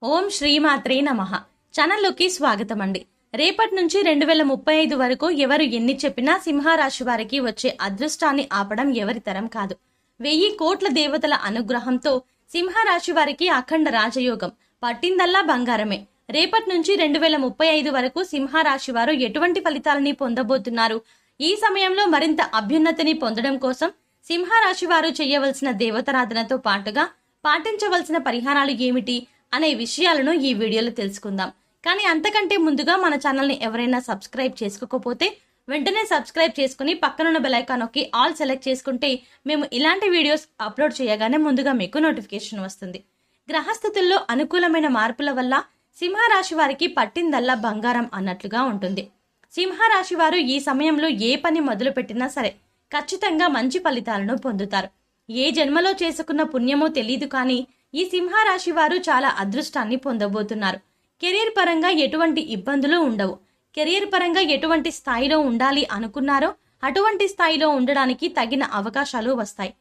ఓం శ్రీమాత్రే నమః. ఛానల్లోకి స్వాగతం అండి. రేపటి నుంచి 2035 వరకు ఎవరు ఎన్ని చెప్పినా సింహరాశి వారికి వచ్చే అదృష్టాన్ని ఆపడం ఎవరి తరం కాదు. 1000 కోట్ల దేవతల అనుగ్రహంతో సింహరాశి వారికి అఖండ రాజయోగం పట్టిందల్లా బంగారమే. రేపటి నుంచి 2035 వరకు సింహరాశి వారు ఎటువంటి ఫలితాలని పొందబోతున్నారు? ఈ సమయంలో మరింత అభ్యున్నతిని పొందడం కోసం సింహరాశి వారు చేయవలసిన దేవతారాధనతో పాటుగా పాటించవలసిన పరిహారాలు ఏమిటి అనే విషయాలను ఈ వీడియోలో తెలుసుకుందాం. కానీ అంతకంటే ముందుగా మన ఛానల్ని ఎవరైనా సబ్స్క్రైబ్ చేసుకోకపోతే వెంటనే సబ్స్క్రైబ్ చేసుకుని పక్కనున్న బెల్ ఐకాన్ నొక్కి ఆల్ సెలెక్ట్ చేసుకుంటే మేము ఇలాంటి వీడియోస్ అప్లోడ్ చేయగానే ముందుగా మీకు నోటిఫికేషన్ వస్తుంది. గ్రహస్థితుల్లో అనుకూలమైన మార్పుల వల్ల సింహరాశి వారికి పట్టిందల్లా బంగారం అన్నట్లుగా ఉంటుంది. సింహరాశి వారు ఈ సమయంలో ఏ పని మొదలు పెట్టినా సరే ఖచ్చితంగా మంచి ఫలితాలను పొందుతారు. ఏ జన్మలో చేసుకున్న పుణ్యమో తెలియదు కానీ ఈ సింహరాశి వారు చాలా అదృష్టాన్ని పొందబోతున్నారు. కెరీర్ పరంగా ఎటువంటి ఇబ్బందులు ఉండవు. కెరీర్ పరంగా ఎటువంటి స్థాయిలో ఉండాలి అనుకున్నారో అటువంటి స్థాయిలో ఉండడానికి తగిన అవకాశాలు వస్తాయి.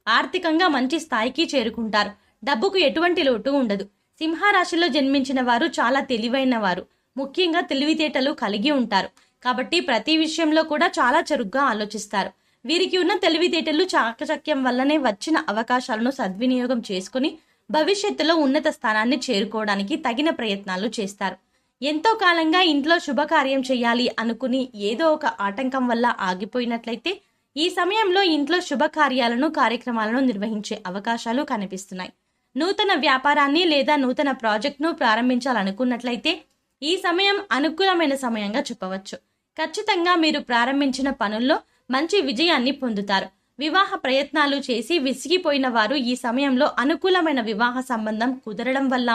ఆర్థికంగా మంచి స్థాయికి చేరుకుంటారు. డబ్బుకు ఎటువంటి లోటు ఉండదు. సింహరాశిలో జన్మించిన వారు చాలా తెలివైన వారు. ముఖ్యంగా తెలివితేటలు కలిగి ఉంటారు. కాబట్టి ప్రతి విషయంలో కూడా చాలా చురుగ్గా ఆలోచిస్తారు. వీరికి ఉన్న తెలివితేటలు చాకచక్యం వల్లనే వచ్చిన అవకాశాలను సద్వినియోగం చేసుకుని భవిష్యత్తులో ఉన్నత స్థానాన్ని చేరుకోవడానికి తగిన ప్రయత్నాలు చేస్తారు. ఎంతో కాలంగా ఇంట్లో శుభకార్యం చేయాలి అనుకుని ఏదో ఒక ఆటంకం వల్ల ఆగిపోయినట్లయితే ఈ సమయంలో ఇంట్లో శుభకార్యాలను కార్యక్రమాలను నిర్వహించే అవకాశాలు కనిపిస్తున్నాయి. నూతన వ్యాపారాన్ని లేదా నూతన ప్రాజెక్టును ప్రారంభించాలనుకున్నట్లయితే ఈ సమయం అనుకూలమైన సమయంగా చెప్పవచ్చు. ఖచ్చితంగా మీరు ప్రారంభించిన పనుల్లో మంచి విజయాన్ని పొందుతారు. వివాహ ప్రయత్నాలు చేసి విసిగిపోయిన వారు ఈ సమయంలో అనుకూలమైన వివాహ సంబంధం కుదరడం వల్ల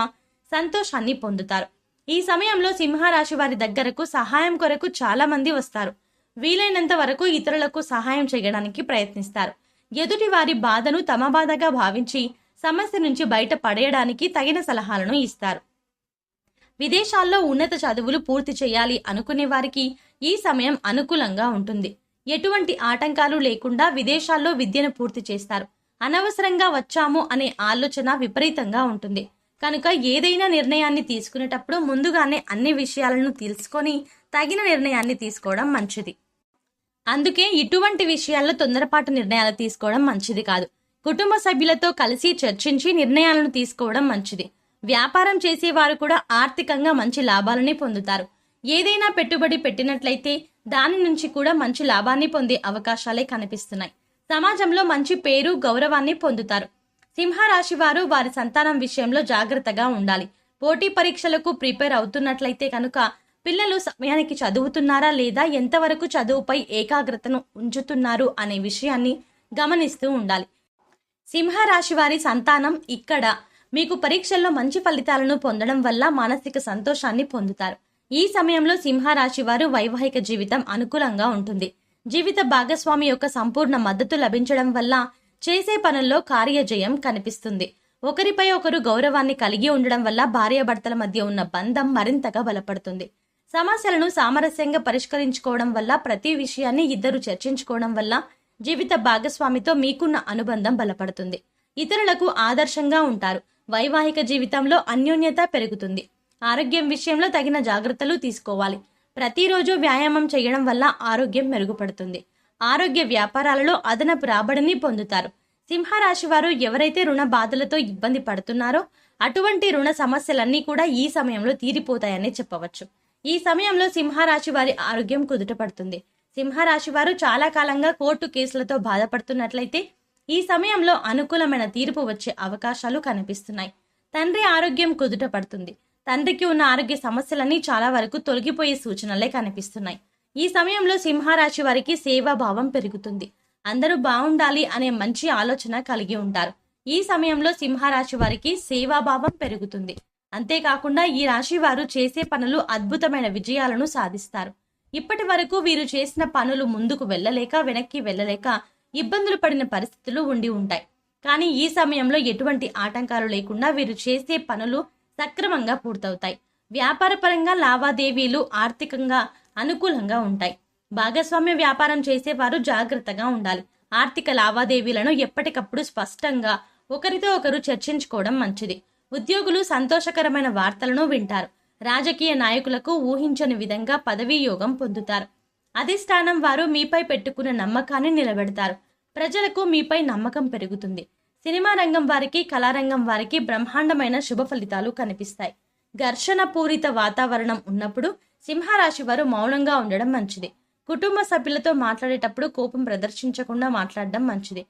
సంతోషాన్ని పొందుతారు. ఈ సమయంలో సింహరాశి వారి దగ్గరకు సహాయం కొరకు చాలా మంది వస్తారు. వీలైనంత వరకు ఇతరులకు సహాయం చేయడానికి ప్రయత్నిస్తారు. ఎదుటి వారి బాధను తమ బాధగా భావించి సమస్య నుంచి బయట పడేయడానికి తగిన సలహాలను ఇస్తారు. విదేశాల్లో ఉన్నత చదువులు పూర్తి చేయాలి అనుకునే వారికి ఈ సమయం అనుకూలంగా ఉంటుంది. ఎటువంటి ఆటంకాలు లేకుండా విదేశాల్లో విద్యను పూర్తి చేస్తారు. అనవసరంగా వచ్చాము అనే ఆలోచన విపరీతంగా ఉంటుంది. కనుక ఏదైనా నిర్ణయాన్ని తీసుకునేటప్పుడు ముందుగానే అన్ని విషయాలను తెలుసుకొని తగిన నిర్ణయాన్ని తీసుకోవడం మంచిది. అందుకే ఇటువంటి విషయాల్లో తొందరపాటు నిర్ణయాలు తీసుకోవడం మంచిది కాదు. కుటుంబ సభ్యులతో కలిసి చర్చించి నిర్ణయాలను తీసుకోవడం మంచిది. వ్యాపారం చేసేవారు కూడా ఆర్థికంగా మంచి లాభాలని పొందుతారు. ఏదైనా పెట్టుబడి పెట్టినట్లయితే దాని నుంచి కూడా మంచి లాభాన్ని పొందే అవకాశాలే కనిపిస్తున్నాయి. సమాజంలో మంచి పేరు గౌరవాన్ని పొందుతారు. సింహరాశి వారు వారి సంతానం విషయంలో జాగ్రత్తగా ఉండాలి. పోటీ పరీక్షలకు ప్రిపేర్ అవుతున్నట్లయితే కనుక పిల్లలు సమయానికి చదువుతున్నారా లేదా ఎంతవరకు చదువుపై ఏకాగ్రతను ఉంచుతున్నారు అనే విషయాన్ని గమనిస్తూ ఉండాలి. సింహరాశి వారి సంతానం ఇక్కడ మీకు పరీక్షల్లో మంచి ఫలితాలను పొందడం వల్ల మానసిక సంతోషాన్ని పొందుతారు. ఈ సమయంలో సింహరాశి వారు వైవాహిక జీవితం అనుకూలంగా ఉంటుంది. జీవిత భాగస్వామి యొక్క సంపూర్ణ మద్దతు లభించడం వల్ల చేసే పనుల్లో కార్యజయం కనిపిస్తుంది. ఒకరిపై ఒకరు గౌరవాన్ని కలిగి ఉండడం వల్ల భార్యాభర్తల మధ్య ఉన్న బంధం మరింతగా బలపడుతుంది. సమస్యలను సామరస్యంగా పరిష్కరించుకోవడం వల్ల ప్రతి విషయాన్ని ఇద్దరు చర్చించుకోవడం వల్ల జీవిత భాగస్వామితో మీకున్న అనుబంధం బలపడుతుంది. ఇతరులకు ఆదర్శంగా ఉంటారు. వైవాహిక జీవితంలో అన్యోన్యత పెరుగుతుంది. ఆరోగ్యం విషయంలో తగిన జాగ్రత్తలు తీసుకోవాలి. ప్రతిరోజు వ్యాయామం చేయడం వల్ల ఆరోగ్యం మెరుగుపడుతుంది. ఆరోగ్య వ్యాపారాలలో అదనపు రాబడిని పొందుతారు. సింహరాశి వారు ఎవరైతే రుణ బాధలతో ఇబ్బంది పడుతున్నారో అటువంటి రుణ సమస్యలన్నీ కూడా ఈ సమయంలో తీరిపోతాయని చెప్పవచ్చు. ఈ సమయంలో సింహరాశి వారి ఆరోగ్యం కుదుటపడుతుంది. సింహరాశి వారు చాలా కాలంగా కోర్టు కేసులతో బాధపడుతున్నట్లయితే ఈ సమయంలో అనుకూలమైన తీర్పు వచ్చే అవకాశాలు కనిపిస్తున్నాయి. తండ్రి ఆరోగ్యం కుదుటపడుతుంది. తండ్రికి ఉన్న ఆరోగ్య సమస్యలన్నీ చాలా వరకు తొలగిపోయే సూచనలే కనిపిస్తున్నాయి. ఈ సమయంలో సింహరాశి వారికి సేవాభావం పెరుగుతుంది. అందరూ బాగుండాలి అనే మంచి ఆలోచన కలిగి ఉంటారు. ఈ సమయంలో సింహరాశి వారికి సేవాభావం పెరుగుతుంది. అంతేకాకుండా ఈ రాశి వారు చేసే పనులు అద్భుతమైన విజయాలను సాధిస్తారు. ఇప్పటి వరకు వీరు చేసిన పనులు ముందుకు వెళ్ళలేక వెనక్కి వెళ్ళలేక ఇబ్బందులు పడిన పరిస్థితులు ఉండి ఉంటాయి. కానీ ఈ సమయంలో ఎటువంటి ఆటంకాలు లేకుండా వీరు చేసే పనులు సక్రమంగా పూర్తవుతాయి. వ్యాపారపరంగా లావాదేవీలు ఆర్థికంగా అనుకూలంగా ఉంటాయి. భాగస్వామ్య వ్యాపారం చేసేవారు జాగ్రత్తగా ఉండాలి. ఆర్థిక లావాదేవీలను ఎప్పటికప్పుడు స్పష్టంగా ఒకరితో ఒకరు చర్చించుకోవడం మంచిది. ఉద్యోగులు సంతోషకరమైన వార్తలను వింటారు. రాజకీయ నాయకులకు ఊహించని విధంగా పదవీ యోగం పొందుతారు. అధిష్టానం వారు మీపై పెట్టుకున్న నమ్మకాన్ని నిలబెడతారు. ప్రజలకు మీపై నమ్మకం పెరుగుతుంది. సినిమా రంగం వారికి, కళారంగం వారికి బ్రహ్మాండమైన శుభ ఫలితాలు కనిపిస్తాయి. ఘర్షణ పూరిత వాతావరణం ఉన్నప్పుడు సింహరాశి వారు మౌనంగా ఉండడం మంచిది. కుటుంబ సభ్యులతో మాట్లాడేటప్పుడు కోపం ప్రదర్శించకుండా మాట్లాడడం మంచిది.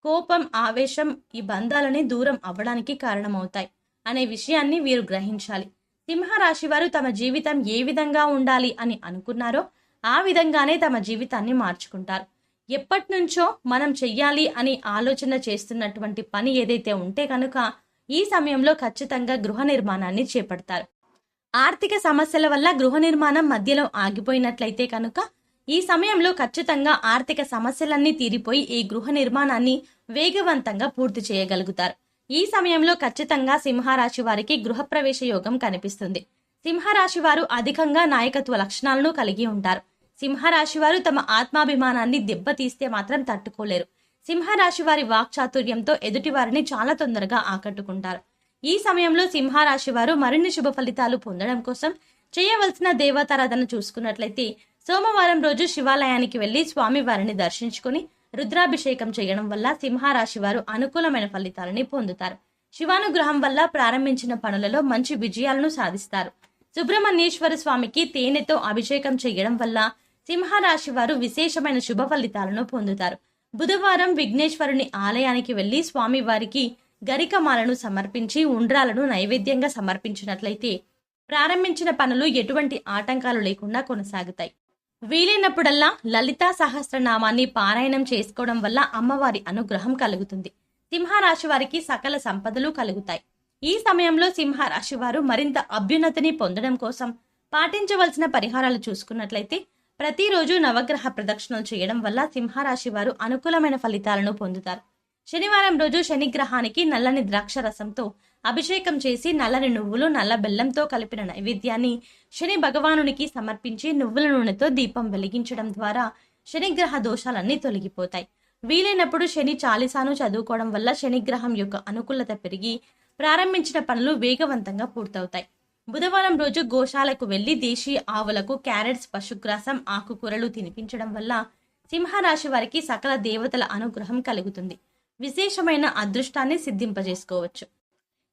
కోపం, ఆవేశం ఈ బంధాలని దూరం అవ్వడానికి కారణమవుతాయి అనే విషయాన్ని వీరు గ్రహించాలి. సింహరాశి వారు తమ జీవితం ఏ విధంగా ఉండాలి అని అనుకున్నారో ఆ విధంగానే తమ జీవితాన్ని మార్చుకుంటారు. ఎప్పటి నుంచో మనం చెయ్యాలి అని ఆలోచన చేస్తున్నటువంటి పని ఏదైతే ఉంటే కనుక ఈ సమయంలో ఖచ్చితంగా గృహ నిర్మాణాన్ని చేపడతారు. ఆర్థిక సమస్యల వల్ల గృహ నిర్మాణం మధ్యలో ఆగిపోయినట్లయితే కనుక ఈ సమయంలో ఖచ్చితంగా ఆర్థిక సమస్యలన్నీ తీరిపోయి ఈ గృహ నిర్మాణాన్ని వేగవంతంగా పూర్తి చేయగలుగుతారు. ఈ సమయంలో ఖచ్చితంగా సింహరాశి వారికి గృహప్రవేశ యోగం కనిపిస్తుంది. సింహరాశి వారు అధికంగా నాయకత్వ లక్షణాలను కలిగి ఉంటారు. సింహరాశి వారు తమ ఆత్మాభిమానాన్ని దెబ్బతీస్తే మాత్రం తట్టుకోలేరు. సింహరాశి వారి వాక్చాతుర్యంతో ఎదుటి వారిని చాలా తొందరగా ఆకట్టుకుంటారు. ఈ సమయంలో సింహరాశి వారు మరిన్ని శుభ ఫలితాలు పొందడం కోసం చేయవలసిన దేవతారాధన చూసుకున్నట్లయితే సోమవారం రోజు శివాలయానికి వెళ్లి స్వామివారిని దర్శించుకుని రుద్రాభిషేకం చేయడం వల్ల సింహరాశి వారు అనుకూలమైన ఫలితాలని పొందుతారు. శివానుగ్రహం వల్ల ప్రారంభించిన పనులలో మంచి విజయాలను సాధిస్తారు. సుబ్రహ్మణ్యేశ్వర స్వామికి తేనెతో అభిషేకం చేయడం వల్ల సింహరాశి వారు విశేషమైన శుభ ఫలితాలను పొందుతారు. బుధవారం విఘ్నేశ్వరుని ఆలయానికి వెళ్లి స్వామివారికి గరికమాలను సమర్పించి ఉండ్రాలను నైవేద్యంగా సమర్పించినట్లయితే ప్రారంభించిన పనులు ఎటువంటి ఆటంకాలు లేకుండా కొనసాగుతాయి. వీలైనప్పుడల్లా లలితా సహస్రనామాన్ని పారాయణం చేసుకోవడం వల్ల అమ్మవారి అనుగ్రహం కలుగుతుంది. సింహరాశి వారికి సకల సంపదలు కలుగుతాయి. ఈ సమయంలో సింహరాశి వారు మరింత అభ్యున్నతిని పొందడం కోసం పాటించవలసిన పరిహారాలు చూసుకున్నట్లయితే ప్రతిరోజు నవగ్రహ ప్రదక్షిణలు చేయడం వల్ల సింహరాశి వారు అనుకూలమైన ఫలితాలను పొందుతారు. శనివారం రోజు శనిగ్రహానికి నల్లని ద్రాక్ష రసంతో అభిషేకం చేసి నల్లని నువ్వులు, నల్ల బెల్లంతో కలిపిన నైవేద్యాన్ని శని భగవానునికి సమర్పించి నువ్వుల నూనెతో దీపం వెలిగించడం ద్వారా శనిగ్రహ దోషాలన్నీ తొలగిపోతాయి. వీలైనప్పుడు శని చాలీసాను చదువుకోవడం వల్ల శనిగ్రహం యొక్క అనుకూలత పెరిగి ప్రారంభించిన పనులు వేగవంతంగా పూర్తవుతాయి. బుధవారం రోజు గోశాలకు వెళ్లి దేశీయ ఆవులకు క్యారెట్స్, పశుగ్రాసం, ఆకుకూరలు తినిపించడం వల్ల సింహరాశి వారికి సకల దేవతల అనుగ్రహం కలుగుతుంది. విశేషమైన అదృష్టాన్ని సిద్ధింపజేసుకోవచ్చు.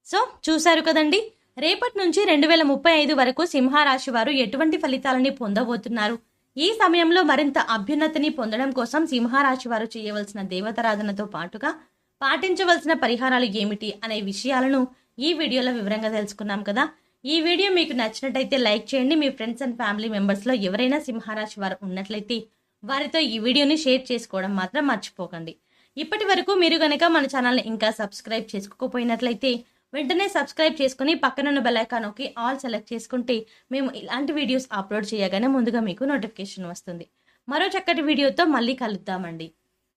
సో చూశారు కదండి, రేపటి నుంచి 2035 వరకు సింహరాశి వారు ఎటువంటి ఫలితాలని పొందబోతున్నారు. ఈ సమయంలో మరింత అభ్యున్నతిని పొందడం కోసం సింహరాశి వారు చేయవలసిన దేవతారాధనతో పాటుగా పాటించవలసిన పరిహారాలు ఏమిటి అనే విషయాలను ఈ వీడియోలో వివరంగా తెలుసుకున్నాం కదా. ఈ వీడియో మీకు నచ్చినట్టయితే లైక్ చేయండి. మీ ఫ్రెండ్స్ అండ్ ఫ్యామిలీ మెంబర్స్లో ఎవరైనా సింహరాశి వారు ఉన్నట్లయితే వారితో ఈ వీడియోని షేర్ చేసుకోవడం మాత్రం మర్చిపోకండి. ఇప్పటి వరకు మీరు గనక మన ఛానల్ని ఇంకా సబ్స్క్రైబ్ చేసుకోకపోయినట్లయితే వెంటనే సబ్స్క్రైబ్ చేసుకుని పక్కనున్న బెల్ ఐకాన్ నొక్కి ఆల్ సెలెక్ట్ చేసుకుంటే మేము ఇలాంటి వీడియోస్ అప్లోడ్ చేయగానే ముందుగా మీకు నోటిఫికేషన్ వస్తుంది. మరో చక్కటి వీడియోతో మళ్ళీ కలుద్దామండి.